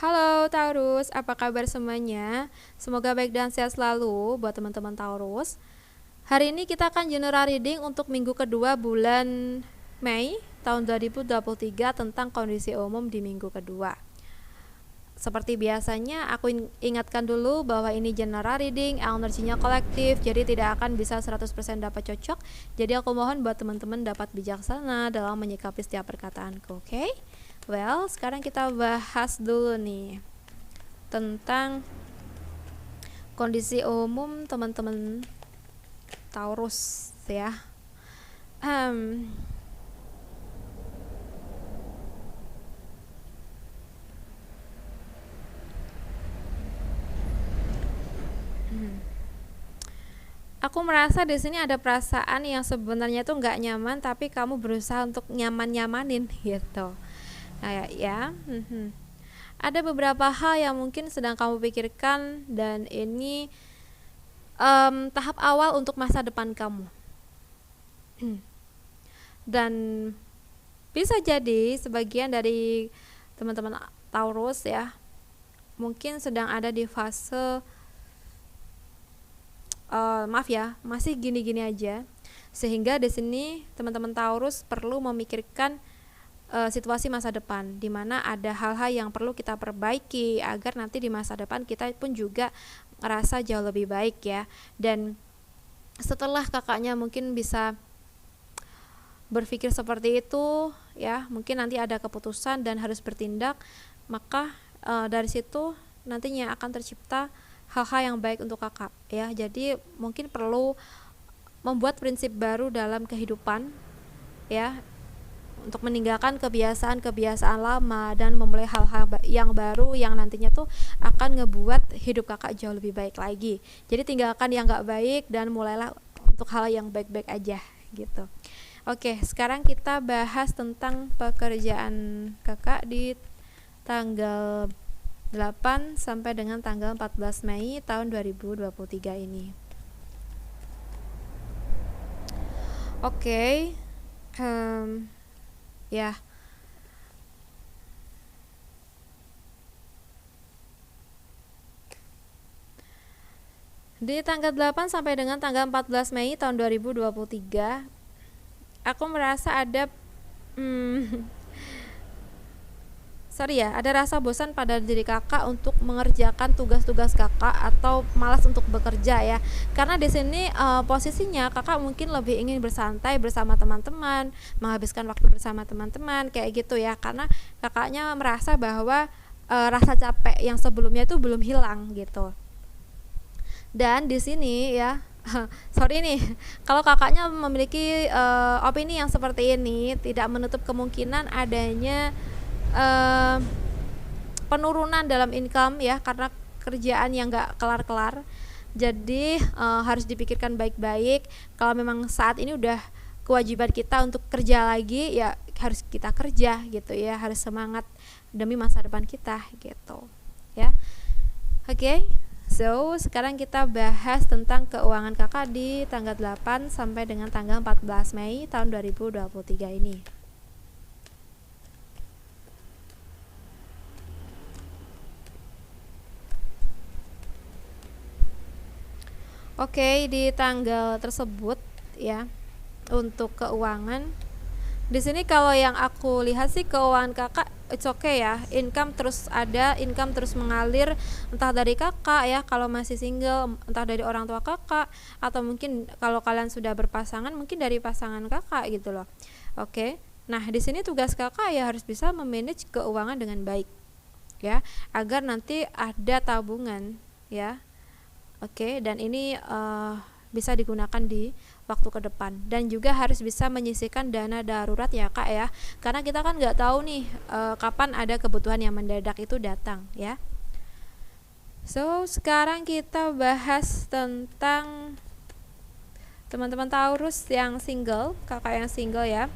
Halo Taurus, apa kabar semuanya? Semoga baik dan sehat selalu buat teman-teman Taurus. Hari ini kita akan general reading untuk minggu kedua bulan Mei tahun 2023 tentang kondisi umum di minggu kedua. Seperti biasanya, aku ingatkan dulu bahwa ini general reading, energinya kolektif, jadi tidak akan bisa 100% dapat cocok. Jadi aku mohon buat teman-teman dapat bijaksana dalam menyikapi setiap perkataanku, oke? Well, sekarang kita bahas dulu nih tentang kondisi umum teman-teman Taurus ya. Aku merasa di sini ada perasaan yang sebenarnya tuh nggak nyaman, tapi kamu berusaha untuk nyaman-nyamanin gitu. Kayak ya, ada beberapa hal yang mungkin sedang kamu pikirkan dan ini tahap awal untuk masa depan kamu. Dan bisa jadi sebagian dari teman-teman Taurus ya, mungkin sedang ada di fase maaf ya, masih gini-gini aja. Sehingga di sini teman-teman Taurus perlu memikirkan situasi masa depan, di mana ada hal-hal yang perlu kita perbaiki agar nanti di masa depan kita pun juga ngerasa jauh lebih baik ya. Dan setelah kakaknya mungkin bisa berpikir seperti itu ya, mungkin nanti ada keputusan dan harus bertindak, maka dari situ nantinya akan tercipta hal-hal yang baik untuk kakak ya. Jadi mungkin perlu membuat prinsip baru dalam kehidupan ya, untuk meninggalkan kebiasaan-kebiasaan lama dan memulai hal-hal yang baru yang nantinya tuh akan ngebuat hidup kakak jauh lebih baik lagi. Jadi tinggalkan yang gak baik dan mulailah untuk hal yang baik-baik aja gitu. Oke, sekarang kita bahas tentang pekerjaan kakak di tanggal 8 sampai dengan tanggal 14 Mei tahun 2023 ini. Oke. Ya. Di tanggal 8 sampai dengan tanggal 14 Mei tahun 2023, aku merasa ada ada rasa bosan pada diri kakak untuk mengerjakan tugas-tugas kakak atau malas untuk bekerja ya. Karena di sini posisinya kakak mungkin lebih ingin bersantai bersama teman-teman, menghabiskan waktu bersama teman-teman kayak gitu ya. Karena kakaknya merasa bahwa rasa capek yang sebelumnya itu belum hilang gitu. Dan di sini ya, sorry nih, kalau kakaknya memiliki opini yang seperti ini, tidak menutup kemungkinan adanya penurunan dalam income ya, karena kerjaan yang gak kelar-kelar. Jadi harus dipikirkan baik-baik. Kalau memang saat ini udah kewajiban kita untuk kerja lagi, ya harus kita kerja gitu ya, harus semangat demi masa depan kita gitu ya. Oke. So, sekarang kita bahas tentang keuangan kakak di tanggal 8 sampai dengan tanggal 14 Mei tahun 2023 ini. Oke, di tanggal tersebut ya, untuk keuangan di sini kalau yang aku lihat sih keuangan kakak it's okay ya, income terus ada, income terus mengalir, entah dari kakak ya kalau masih single, entah dari orang tua kakak, atau mungkin kalau kalian sudah berpasangan mungkin dari pasangan kakak gitu loh. Oke, nah di sini tugas kakak ya harus bisa memanage keuangan dengan baik ya, agar nanti ada tabungan ya. Oke, dan ini bisa digunakan di waktu ke depan, dan juga harus bisa menyisihkan dana darurat ya kak ya, karena kita kan nggak tahu nih kapan ada kebutuhan yang mendadak itu datang ya. So, sekarang kita bahas tentang teman-teman Taurus yang single, kakak yang single ya.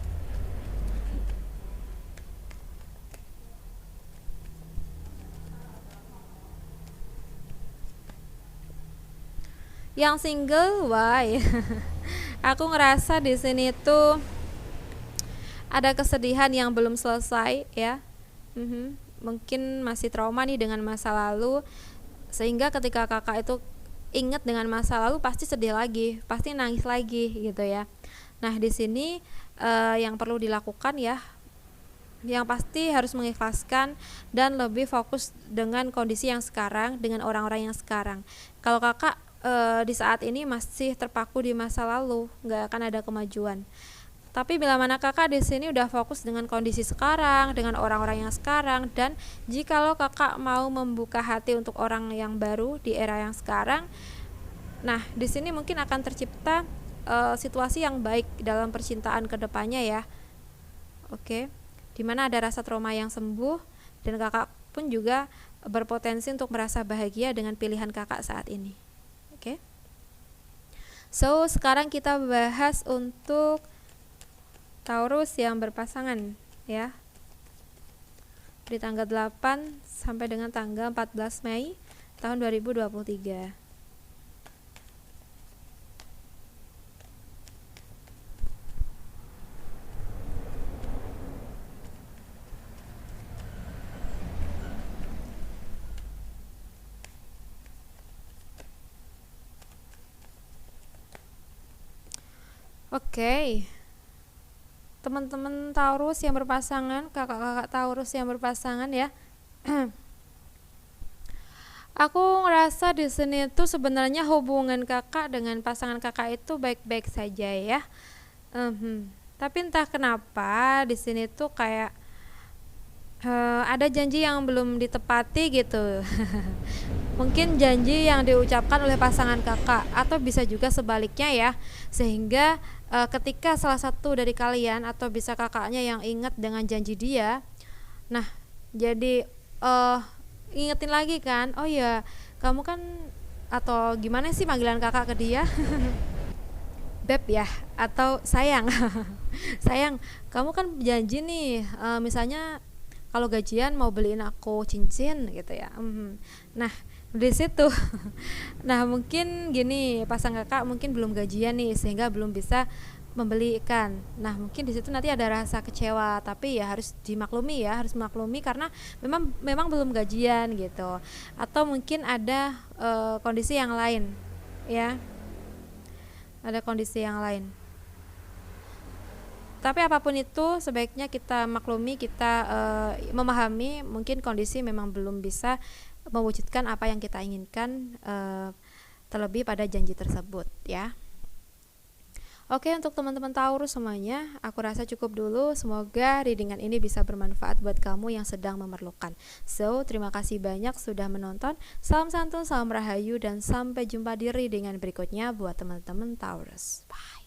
Yang single, why? Aku ngerasa di sini tuh ada kesedihan yang belum selesai ya. mungkin masih trauma nih dengan masa lalu, sehingga ketika kakak itu ingat dengan masa lalu pasti sedih lagi, pasti nangis lagi gitu ya. Nah di sini yang perlu dilakukan ya, yang pasti harus mengikhlaskan dan lebih fokus dengan kondisi yang sekarang, dengan orang-orang yang sekarang. Kalau kakak di saat ini masih terpaku di masa lalu, nggak akan ada kemajuan. Tapi bila mana kakak di sini udah fokus dengan kondisi sekarang, dengan orang-orang yang sekarang, dan jikalau kakak mau membuka hati untuk orang yang baru di era yang sekarang, nah di sini mungkin akan tercipta situasi yang baik dalam percintaan kedepannya ya. Oke, dimana ada rasa trauma yang sembuh dan kakak pun juga berpotensi untuk merasa bahagia dengan pilihan kakak saat ini. Oke. So, sekarang kita bahas untuk Taurus yang berpasangan ya. Dari tanggal 8 sampai dengan tanggal 14 Mei tahun 2023. Oke. Teman-teman Taurus yang berpasangan, kakak-kakak Taurus yang berpasangan ya. Aku ngerasa di sini tuh sebenarnya hubungan kakak dengan pasangan kakak itu baik-baik saja ya. Tapi entah kenapa di sini tuh kayak ada janji yang belum ditepati gitu. Mungkin janji yang diucapkan oleh pasangan kakak, atau bisa juga sebaliknya ya, sehingga ketika salah satu dari kalian atau bisa kakaknya yang ingat dengan janji dia, nah jadi ingetin lagi kan, oh ya kamu kan, atau gimana sih panggilan kakak ke dia? Beb ya, atau sayang. Sayang, kamu kan janji nih, misalnya kalau gajian mau beliin aku cincin gitu ya. Nah di situ nah mungkin gini, pasang kakak mungkin belum gajian nih sehingga belum bisa membelikan. Nah mungkin di situ nanti ada rasa kecewa, tapi ya harus dimaklumi ya, harus maklumi karena memang belum gajian gitu. Atau mungkin ada kondisi yang lain ya, ada kondisi yang lain. Tapi apapun itu sebaiknya kita maklumi, kita memahami mungkin kondisi memang belum bisa mewujudkan apa yang kita inginkan, terlebih pada janji tersebut ya. Oke, untuk teman-teman Taurus semuanya, aku rasa cukup dulu. Semoga readingan ini bisa bermanfaat buat kamu yang sedang memerlukan. So, terima kasih banyak sudah menonton. Salam santun, salam rahayu, dan sampai jumpa di readingan berikutnya buat teman-teman Taurus. Bye.